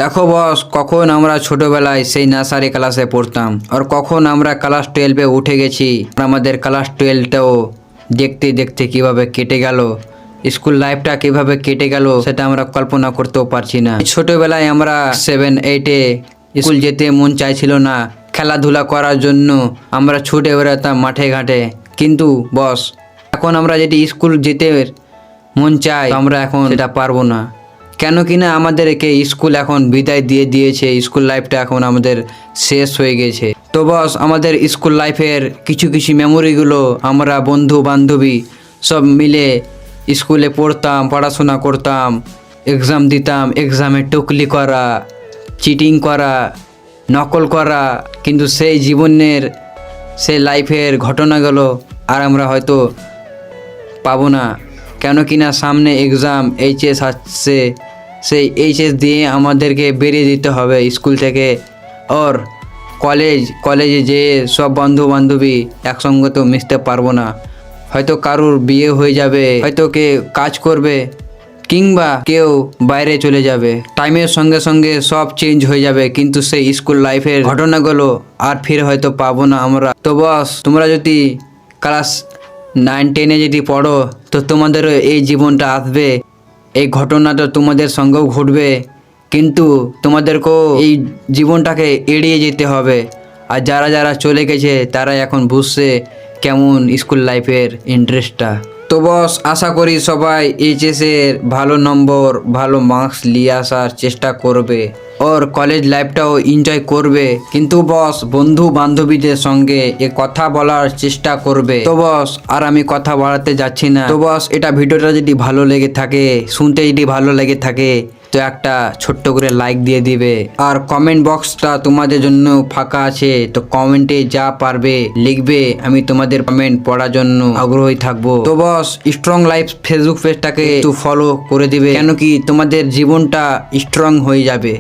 দেখো বস, কখন আমরা ছোটবেলায় সেই নার্সারি ক্লাসে পড়তাম আর কখন আমরা ক্লাস 12-এ উঠে গেছি। আর আমাদের ক্লাস 12টাও দেখতে দেখতে কিভাবে কেটে গেল, স্কুল লাইফটা কিভাবে কেটে গেল সেটা আমরা কল্পনা করতেও পারছি না। ছোটবেলায় আমরা 7-8-এ স্কুল যেতে মন চাইছিল না, খেলাধুলা করার জন্য আমরা ছুটে বেড়াতাম মাঠে ঘাটে। কিন্তু বস, এখন আমরা যদি স্কুল যেতে মন চাই আমরা এখন সেটা পারবো না। কেন কিনা আমাদেরকে স্কুল এখন বিদায় দিয়ে দিয়েছে, স্কুল লাইফটা এখন আমাদের শেষ হয়ে গেছে। তো বস, আমাদের স্কুল লাইফের কিছু কিছু মেমোরিগুলো আমরা বন্ধু বান্ধবী সব মিলে স্কুলে পড়তাম, পড়াশোনা করতাম, এক্সাম দিতাম, এক্সামে টুকলি করা, চিটিং করা, নকল করা, কিন্তু সেই জীবনের সেই লাইফের ঘটনাগুলো আর আমরা হয়তো পাবো না। কেন কিনা সামনে এক্সাম এইচএস আসছে, সেই এইচএস দিয়ে আমাদেরকে বেরিয়ে দিতে হবে স্কুল থেকে। আর কলেজে যেয়ে সব বন্ধু বান্ধবী একসঙ্গে তো মিশতে পারবো না। হয়তো কারুর বিয়ে হয়ে যাবে, হয়তো কে কাজ করবে, কিংবা কেউ বাইরে চলে যাবে। টাইমের সঙ্গে সঙ্গে সব চেঞ্জ হয়ে যাবে, কিন্তু সেই স্কুল লাইফের ঘটনাগুলো আর ফির হয়তো পাবো না আমরা। তো বস, তোমরা যদি ক্লাস 9-10-এ যদি পড়ো তো তোমাদেরও এই জীবনটা আসবে, এই ঘটনাটা তোমাদের সঙ্গেও ঘটবে, কিন্তু তোমাদেরকেও এই জীবনটাকে এড়িয়ে যেতে হবে। আর যারা যারা চলে গেছে তারা এখন বুঝছে কেমন স্কুল লাইফের ইন্টারেস্টটা। তো বস, আশা করি সবাই এইচএসের ভালো নম্বর, ভালো মার্কস নিয়ে আসার চেষ্টা করবে ওর কলেজ লাইফটাও এনজয় করবে। কিন্তু বস, বন্ধু বান্ধবীদের সঙ্গে এ কথা বলার চেষ্টা করবে। তো বস, আর আমি কথা বাড়াতে যাচ্ছি না। তো বস, এটা ভিডিওটা যদি ভালো লেগে থাকে, শুনতে যদি ভালো লেগে থাকে তো একটা ছোট্ট করে লাইক দিয়ে দিবে। আর কমেন্ট বক্সটা তোমাদের জন্য ফাঁকা আছে, তো কমেন্টে যা পারবে লিখবে, আমি তোমাদের কমেন্ট পড়ার জন্য আগ্রহী থাকবো। তো বস, স্ট্রং লাইফ ফেসবুক পেজটাকে একটু ফলো করে দিবে, কেন কি তোমাদের জীবনটা স্ট্রং হয়ে যাবে।